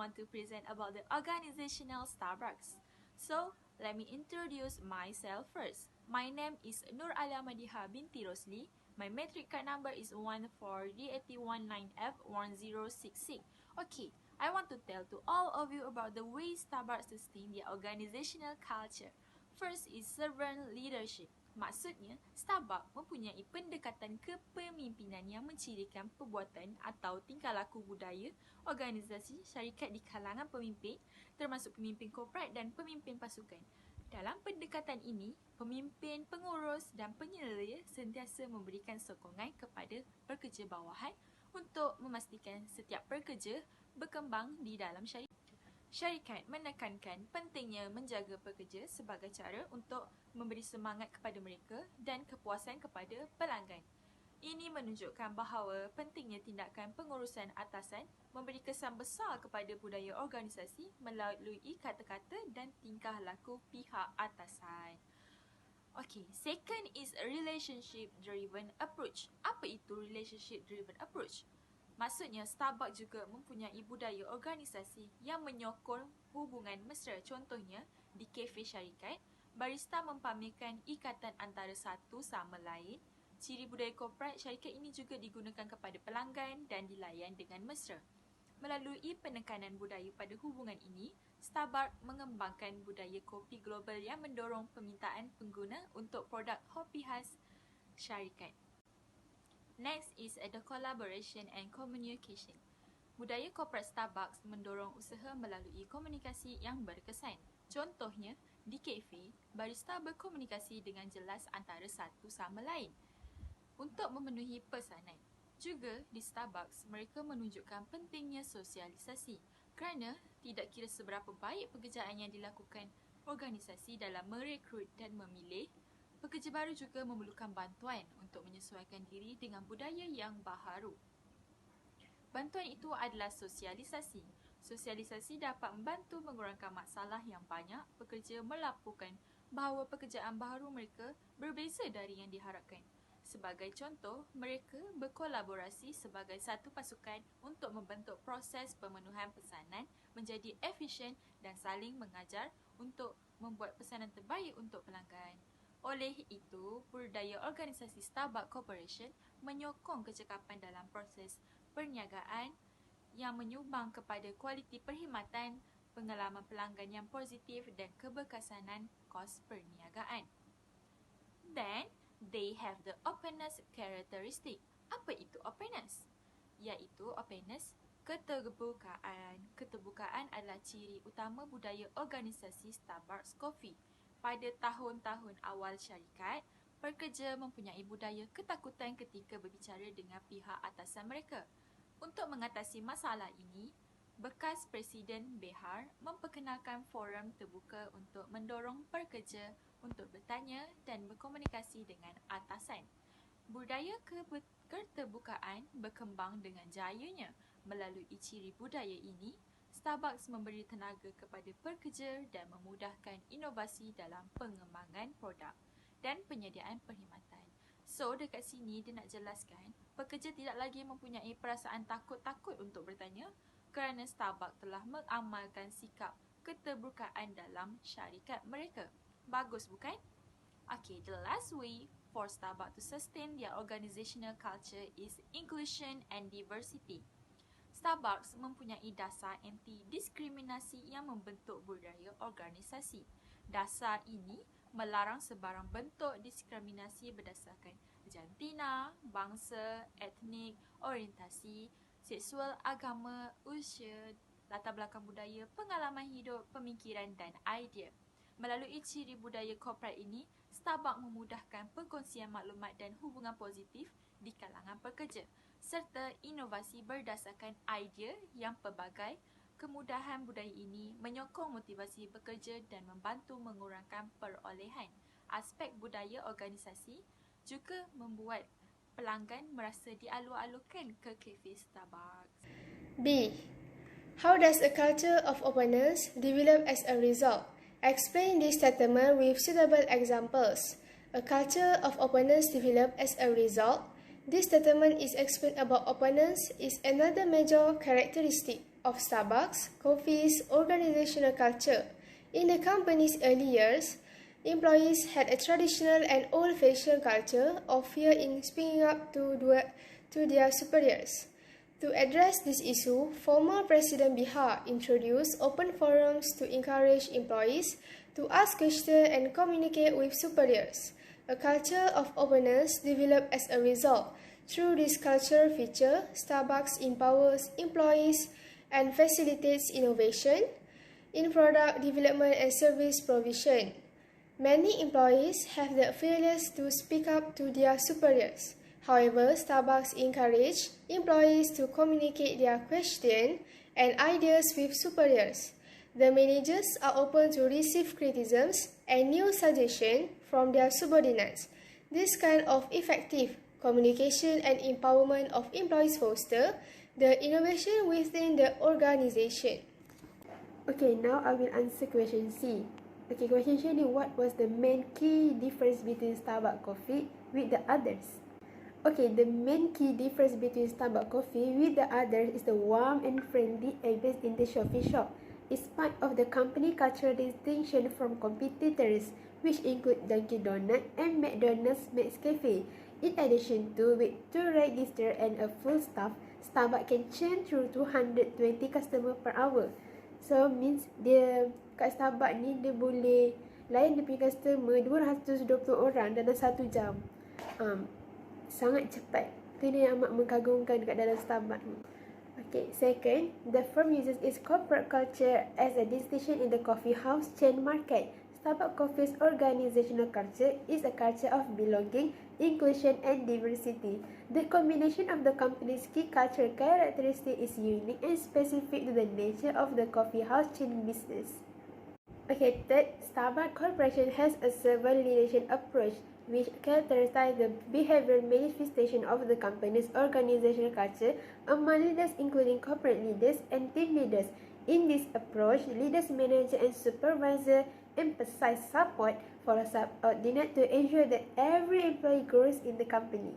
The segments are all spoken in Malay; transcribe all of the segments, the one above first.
want to present about the organizational Starbucks. So, let me introduce myself first. My name is Nuralia Madiha binti Rosli. My metric card number is 14D8019F1066. Okay, I want to tell to all of you about the way Starbucks sustain their organizational culture. First is servant leadership. Maksudnya, Starbucks mempunyai pendekatan kepemimpinan yang mencirikan perbuatan atau tingkah laku budaya organisasi syarikat di kalangan pemimpin, termasuk pemimpin korporat dan pemimpin pasukan. Dalam pendekatan ini, pemimpin, pengurus dan penyelia sentiasa memberikan sokongan kepada pekerja bawahan untuk memastikan setiap pekerja berkembang di dalam syarikat. Syarikat menekankan pentingnya menjaga pekerja sebagai cara untuk memberi semangat kepada mereka dan kepuasan kepada pelanggan. Ini menunjukkan bahawa pentingnya tindakan pengurusan atasan memberi kesan besar kepada budaya organisasi melalui kata-kata dan tingkah laku pihak atasan. Okay, second is a relationship-driven approach. Apa itu relationship-driven approach? Maksudnya, Starbucks juga mempunyai budaya organisasi yang menyokong hubungan mesra. Contohnya, di kafe syarikat, barista mempamerkan ikatan antara satu sama lain. Ciri budaya korporat syarikat ini juga digunakan kepada pelanggan dan dilayan dengan mesra. Melalui penekanan budaya pada hubungan ini, Starbucks mengembangkan budaya kopi global yang mendorong permintaan pengguna untuk produk kopi khas syarikat. Next is the collaboration and communication. Budaya korporat Starbucks mendorong usaha melalui komunikasi yang berkesan. Contohnya, di kafe, barista berkomunikasi dengan jelas antara satu sama lain untuk memenuhi pesanan. Juga di Starbucks, mereka menunjukkan pentingnya sosialisasi kerana tidak kira seberapa baik pekerjaan yang dilakukan organisasi dalam merekrut dan memilih, pekerja baru juga memerlukan bantuan untuk menyesuaikan diri dengan budaya yang baharu. Bantuan itu adalah sosialisasi. Sosialisasi dapat membantu mengurangkan masalah yang banyak pekerja melaporkan bahawa pekerjaan baharu mereka berbeza dari yang diharapkan. Sebagai contoh, mereka berkolaborasi sebagai satu pasukan untuk membentuk proses pemenuhan pesanan menjadi efisien dan saling mengajar untuk membuat pesanan terbaik untuk pelanggan. Oleh itu, budaya organisasi Starbucks Corporation menyokong kecekapan dalam proses perniagaan yang menyumbang kepada kualiti perkhidmatan, pengalaman pelanggan yang positif dan keberkesanan kos perniagaan. Then, they have the openness characteristic. Apa itu openness? Iaitu openness, keterbukaan. Keterbukaan adalah ciri utama budaya organisasi Starbucks Coffee. Pada tahun-tahun awal syarikat, pekerja mempunyai budaya ketakutan ketika berbicara dengan pihak atasan mereka. Untuk mengatasi masalah ini, bekas Presiden Behar memperkenalkan forum terbuka untuk mendorong pekerja untuk bertanya dan berkomunikasi dengan atasan. Budaya keterbukaan berkembang dengan jayanya. Melalui ciri budaya ini, Starbucks memberi tenaga kepada pekerja dan memudahkan inovasi dalam pengembangan produk dan penyediaan perkhidmatan. So, dekat sini dia nak jelaskan, pekerja tidak lagi mempunyai perasaan takut-takut untuk bertanya kerana Starbucks telah mengamalkan sikap keterbukaan dalam syarikat mereka. Bagus bukan? Okay, the last way for Starbucks to sustain their organizational culture is inclusion and diversity. Starbucks mempunyai dasar anti-diskriminasi yang membentuk budaya organisasi. Dasar ini melarang sebarang bentuk diskriminasi berdasarkan jantina, bangsa, etnik, orientasi, seksual, agama, usia, latar belakang budaya, pengalaman hidup, pemikiran dan idea. Melalui ciri budaya korporat ini, Starbucks memudahkan perkongsian maklumat dan hubungan positif di kalangan pekerja, serta inovasi berdasarkan idea yang pelbagai. Kemudahan budaya ini menyokong motivasi bekerja dan membantu mengurangkan perolehan. Aspek budaya organisasi juga membuat pelanggan merasa dialu-alukan ke kafe Starbucks. B. How does a culture of openness develop as a result? Explain this statement with suitable examples. A culture of openness develops as a result. This statement is explained about openness is another major characteristic of Starbucks Coffee's organizational culture. In the company's early years, employees had a traditional and old-fashioned culture of fear in speaking up to their superiors. To address this issue, former President Bihar introduced open forums to encourage employees to ask questions and communicate with superiors. A culture of openness developed as a result. Through this cultural feature, Starbucks empowers employees and facilitates innovation in product development and service provision. Many employees have the fearless to speak up to their superiors. However, Starbucks encourages employees to communicate their questions and ideas with superiors. The managers are open to receive criticisms and new suggestions from their subordinates. This kind of effective communication and empowerment of employees foster the innovation within the organization. Okay, now I will answer question C. Okay, question C ni, what was the main key difference between Starbucks coffee with the others? Okay, the main key difference between Starbucks coffee with the others is the warm and friendly ambience in the coffee shop. It's part of the company cultural distinction from competitors, which include Dunkin' Donuts and McDonald's McCafe. In addition to with 2 register and a full staff, Starbucks can churn through 220 customer per hour. So means dia kat Starbucks ni dia boleh layan dia punya customer 220 orang dalam 1 jam. Sangat cepat. Itu yang amat mengagumkan dekat dalam Starbucks ni. Okay, second, the firm uses its corporate culture as a distinction in the coffee house chain market. Starbucks Coffee's organizational culture is a culture of belonging, inclusion, and diversity. The combination of the company's key cultural characteristics is unique and specific to the nature of the coffee house chain business. Okay, third, Starbucks Corporation has a servant leadership approach, which characterizes the behavioral manifestation of the company's organizational culture among leaders, including corporate leaders and team leaders. In this approach, leaders, managers, and supervisors emphasize support for a subordinate to ensure that every employee grows in the company.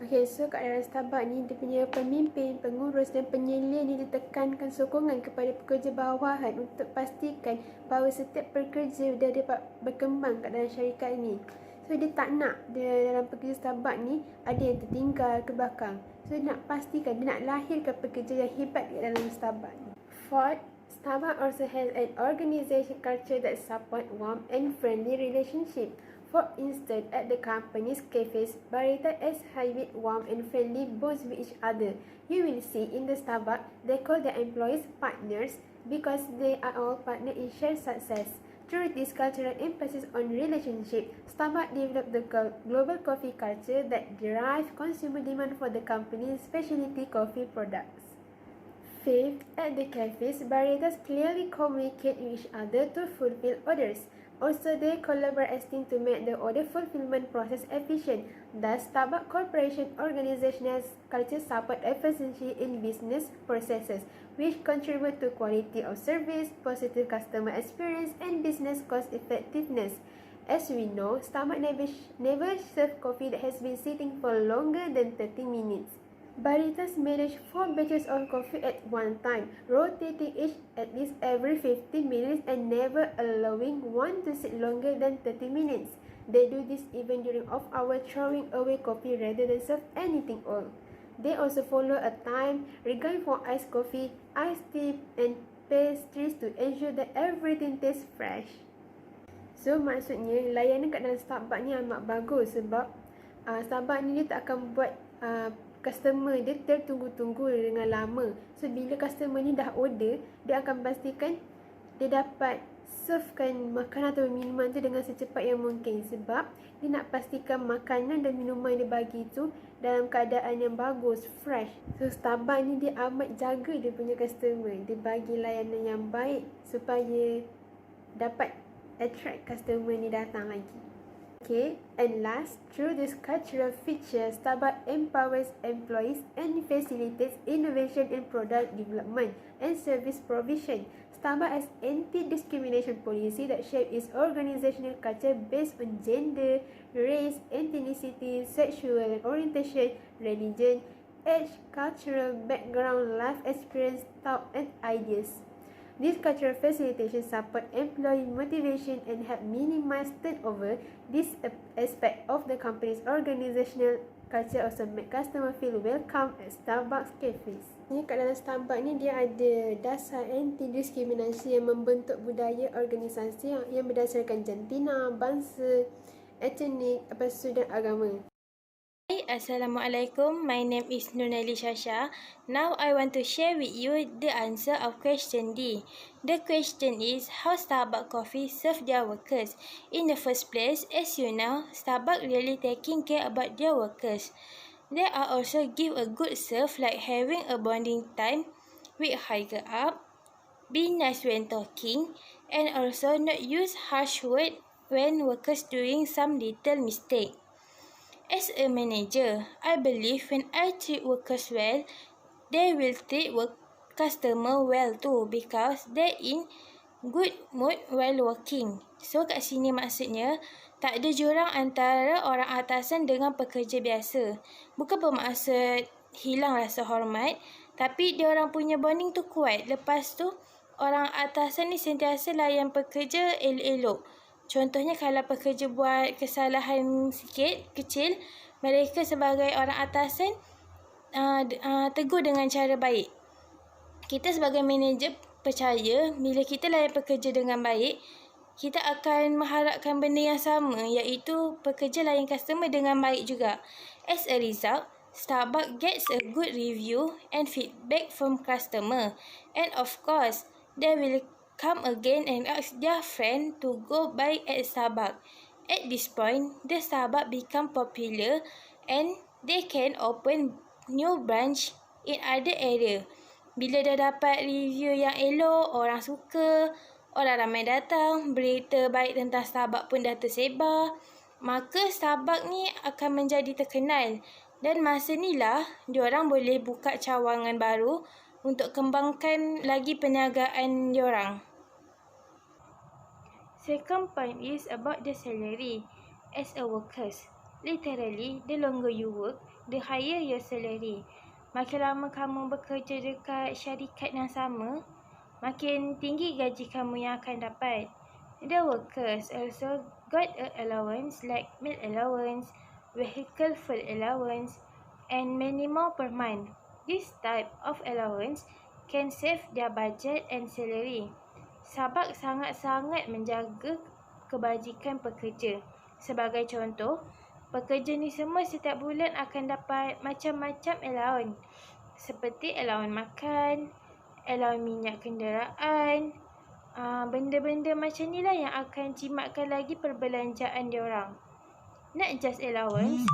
Okay, so kat dalam Starbucks ni, dia punya pemimpin, pengurus dan penyelidik ni ditekankan sokongan kepada pekerja bawahan untuk pastikan bahawa setiap pekerja dia dapat berkembang kat dalam syarikat ni. So, dia tak nak dia dalam pekerja Starbucks ni ada yang tertinggal ke belakang. So, dia nak pastikan, dia nak lahirkan pekerja yang hebat kat dalam Starbucks ni. Fourth, Starbucks also has an organization culture that support warm and friendly relationship. For instance, at the company's cafes, baristas are highly warm and friendly bonds with each other. You will see in the Starbucks, they call their employees partners because they are all partners in shared success. Through this cultural emphasis on relationship, Starbucks developed the global coffee culture that drives consumer demand for the company's specialty coffee products. Fifth, at the cafes, baristas clearly communicate with each other to fulfill orders. Also, they collaborate to make the order fulfillment process efficient. Thus, Starbucks Corporation organizational culture support efficiency in business processes, which contribute to quality of service, positive customer experience, and business cost effectiveness. As we know, Starbucks never serve coffee that has been sitting for longer than 30 minutes. Baristas manage 4 batches of coffee at one time, rotating each at least every 15 minutes and never allowing one to sit longer than 30 minutes. They do this even during off-hour, throwing away coffee rather than serve anything else. They also follow a time regarding for iced coffee, iced tea, and pastries to ensure that everything tastes fresh. So, maksudnya layanan kat dalam Starbucks ni amat bagus sebab Starbucks ni dia tak akan buat customer dia tertunggu-tunggu dengan lama. So, bila customer ni dah order, dia akan pastikan dia dapat servekan makanan atau minuman tu dengan secepat yang mungkin. Sebab dia nak pastikan makanan dan minuman yang dia bagi tu dalam keadaan yang bagus, fresh. So, Starbucks ni dia amat jaga dia punya customer. Dia bagi layanan yang baik supaya dapat attract customer ni datang lagi. Okay, and last, through this cultural feature, Starbucks empowers employees and facilitates innovation in product development and service provision. Starbucks has anti-discrimination policy that shape its organizational culture based on gender, race, ethnicity, sexual orientation, religion, age, cultural background, life experience, thought, and ideas. This cultural facilitation support employee motivation and help minimize turnover. This aspect of the company's organizational culture also make customer feel welcome at Starbucks cafes. Ni kat dalam Starbucks ni dia ada dasar anti diskriminasi yang membentuk budaya organisasi yang berdasarkan jantina, bangsa, etnik, dan agama. Hi, Assalamualaikum. My name is Nuralia Syasya. Now I want to share with you the answer of question D. The question is how Starbucks coffee serve their workers. In the first place, as you know, Starbucks really taking care about their workers. They are also give a good serve like having a bonding time with higher up, be nice when talking, and also not use harsh word when workers doing some little mistake. As a manager, I believe when I treat workers well, they will treat customer well too because they in good mood while working. So kat sini maksudnya, tak ada jurang antara orang atasan dengan pekerja biasa. Bukan bermaksud hilang rasa hormat, tapi dia orang punya bonding tu kuat. Lepas tu, orang atasan ni sentiasa layan pekerja elok-elok. Contohnya kalau pekerja buat kesalahan sikit, kecil, mereka sebagai orang atasan tegur dengan cara baik. Kita sebagai manager percaya bila kita layan pekerja dengan baik, kita akan mengharapkan benda yang sama, iaitu pekerja layan customer dengan baik juga. As a result, Starbucks gets a good review and feedback from customer. And of course, they will come again and ask their friend to go buy at Starbucks. At this point, the Starbucks become popular and they can open new branch in other area. Bila dah dapat review yang elok, orang suka, orang ramai datang, berita baik tentang Starbucks pun dah tersebar, maka Starbucks ni akan menjadi terkenal. Dan masa ni lah, diorang boleh buka cawangan baru untuk kembangkan lagi perniagaan diorang. Second point is about the salary. As a workers, literally, the longer you work, the higher your salary. Makin lama kamu bekerja dekat syarikat yang sama, makin tinggi gaji kamu yang akan dapat. The workers also got a allowance like meal allowance, vehicle fuel allowance, and many more per month. This type of allowance can save their budget and salary. Starbucks sangat-sangat menjaga kebajikan pekerja. Sebagai contoh, pekerja ni semua setiap bulan akan dapat macam-macam allowance. Seperti allowance makan, allowance minyak kenderaan, benda-benda macam ni lah yang akan jimatkan lagi perbelanjaan diorang. Not just allowance,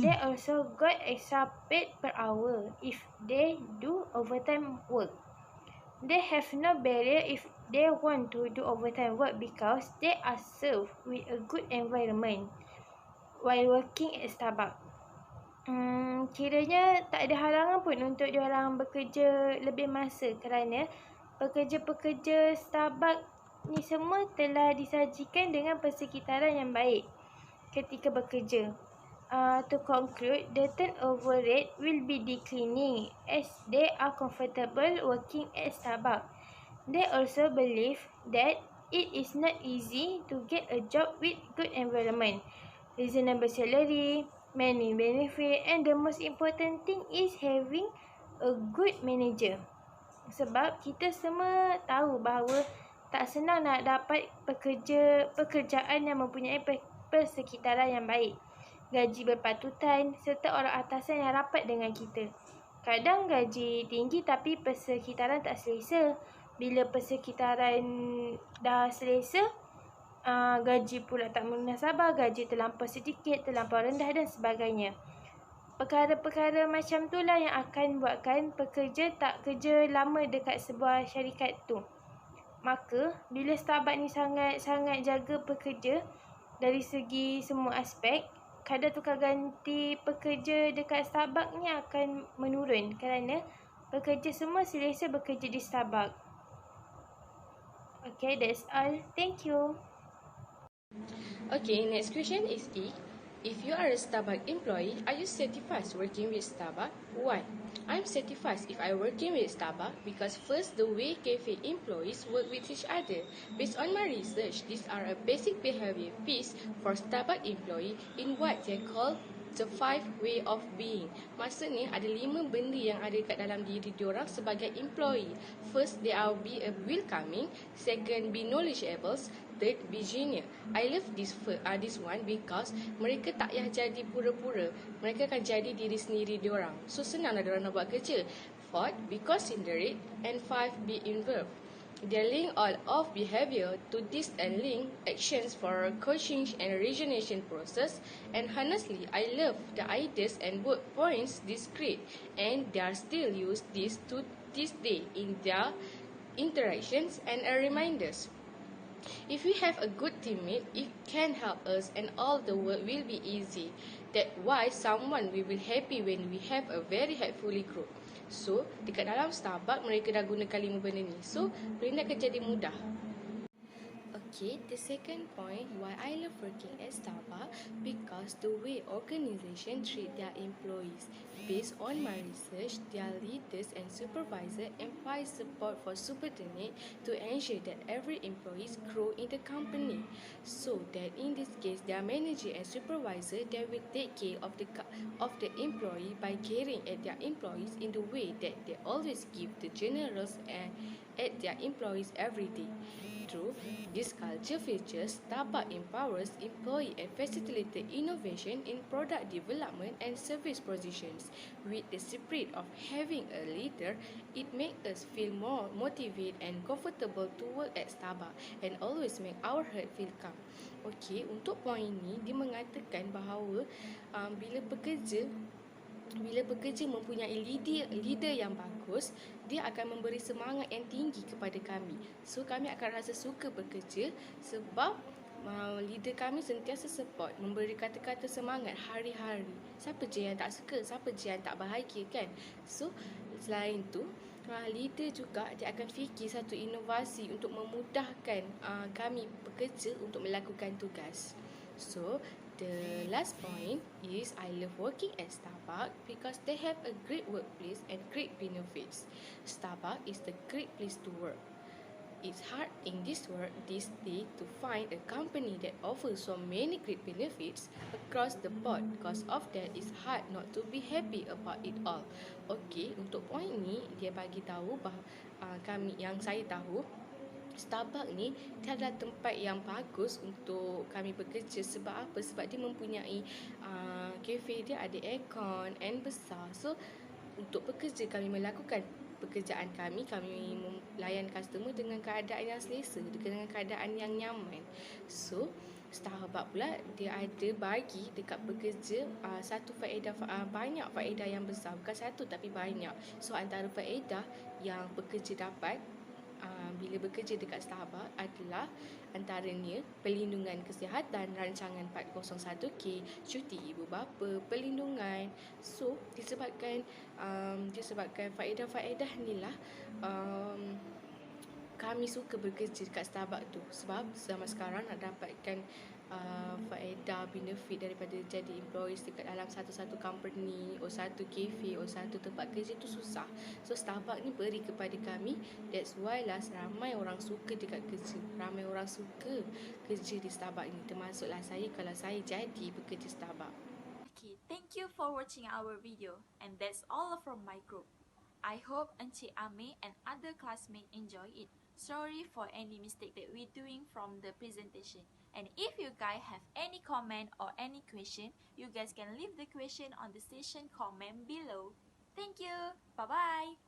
they also got extra paid per hour if they do overtime work. They have no barrier if they want to do overtime work because they are served with a good environment while working at Starbucks. Kiranya tak ada halangan pun untuk diorang bekerja lebih masa kerana pekerja-pekerja Starbucks ni semua telah disajikan dengan persekitaran yang baik ketika bekerja. To conclude, the turnover rate will be declining as they are comfortable working at Starbucks. They also believe that it is not easy to get a job with good environment, reasonable salary, many benefit, and the most important thing is having a good manager. Sebab kita semua tahu bahawa tak senang nak dapat pekerjaan yang mempunyai persekitaran yang baik, gaji berpatutan serta orang atasan yang rapat dengan kita. Kadang gaji tinggi tapi persekitaran tak selesa. Bila persekitaran dah selesa, gaji pula tak munasabah, gaji terlampau sedikit, terlampau rendah dan sebagainya. Perkara-perkara macam itulah yang akan buatkan pekerja tak kerja lama dekat sebuah syarikat tu. Maka, bila Starbucks ni sangat-sangat jaga pekerja dari segi semua aspek, kadar tukar ganti pekerja dekat Starbucks ni akan menurun kerana pekerja semua selesa bekerja di Starbucks. Okay, that's all. Thank you. Okay, next question is E. If you are a Starbucks employee, are you satisfied working with Starbucks? Why? I'm satisfied if I working with Starbucks because first, the way cafe employees work with each other. Based on my research, these are a basic behavior piece for Starbucks employee in what they call the 5 way of being. Maksudnya ada 5 benda yang ada kat dalam diri diorang sebagai employee. First, they are be welcoming. Second, be knowledgeable. Third, be genius. I love this one because mereka tak payah jadi pura-pura. Mereka akan jadi diri sendiri diorang. So senanglah diorang nak buat kerja. Fourth, be considerate. And 5, be involved. They link all of behavior to this and link actions for coaching and origination process. And honestly, I love the ideas and work points this create, and they are still use this to this day in their interactions and reminders. If we have a good teammate, it can help us and all the work will be easy. That's why someone will be happy when we have a very helpful group. So, dekat dalam Starbucks, mereka dah gunakan 5 benda ni. So, benda akan jadi mudah. Okay, the second point why I love working at Starbucks because the way organization treat their employees. Based on my research, their leaders and supervisor provide support for subordinate to ensure that every employees grow in the company. So that in this case, their manager and supervisor they will take care of the employee by caring at their employees in the way that they always give the generals and at their employees every day. Through this culture features, Starbucks empowers employee and facilitates innovation in product development and service positions. With the spirit of having a leader, it makes us feel more motivated and comfortable to work at Starbucks and always make our heart feel calm. Okey, untuk poin ini dia mengatakan bahawa bila pekerja mempunyai leader yang bagus, dia akan memberi semangat yang tinggi kepada kami. So kami akan rasa suka bekerja sebab leader kami sentiasa support, memberi kata-kata semangat hari-hari. Siapa je yang tak suka, siapa je yang tak bahagia kan? So selain tu, leader juga dia akan fikir satu inovasi untuk memudahkan kami pekerja untuk melakukan tugas. So the last point is I love working at Starbucks because they have a great workplace and great benefits. Starbucks is the great place to work. It's hard in this world this day to find a company that offers so many great benefits across the board. Because of that, it's hard not to be happy about it all. Okay, untuk poin ni dia bagi tahu bahawa saya tahu Starbucks ni dia adalah tempat yang bagus untuk kami bekerja. Sebab apa? Sebab dia mempunyai kafe dia ada aircon and besar. So untuk bekerja kami melakukan pekerjaan kami melayan customer dengan keadaan yang selesa, dengan keadaan yang nyaman. So Starbucks pula dia ada bagi dekat pekerja satu faedah, banyak faedah yang besar. Bukan satu tapi banyak. So antara faedah yang pekerja dapat bila bekerja dekat Starbucks adalah antaranya perlindungan kesihatan, rancangan 401k, cuti ibu bapa, perlindungan. So disebabkan faedah-faedah ni lah kami suka bekerja dekat Starbucks tu. Sebab zaman sekarang nak dapatkan faedah benefit daripada jadi employees dekat dalam satu-satu company atau satu kafe atau satu tempat kerja tu susah. So Starbucks ni beri kepada kami. That's why lah ramai orang suka dekat kerja. Ramai orang suka kerja di Starbucks ni, termasuklah saya kalau saya jadi bekerja Starbucks. Okay, thank you for watching our video, and that's all from my group. I hope Encik Ame and other classmates enjoy it. Sorry for any mistake that we're doing from the presentation. And if you guys have any comment or any question, you guys can leave the question on the session comment below. Thank you. Bye-bye.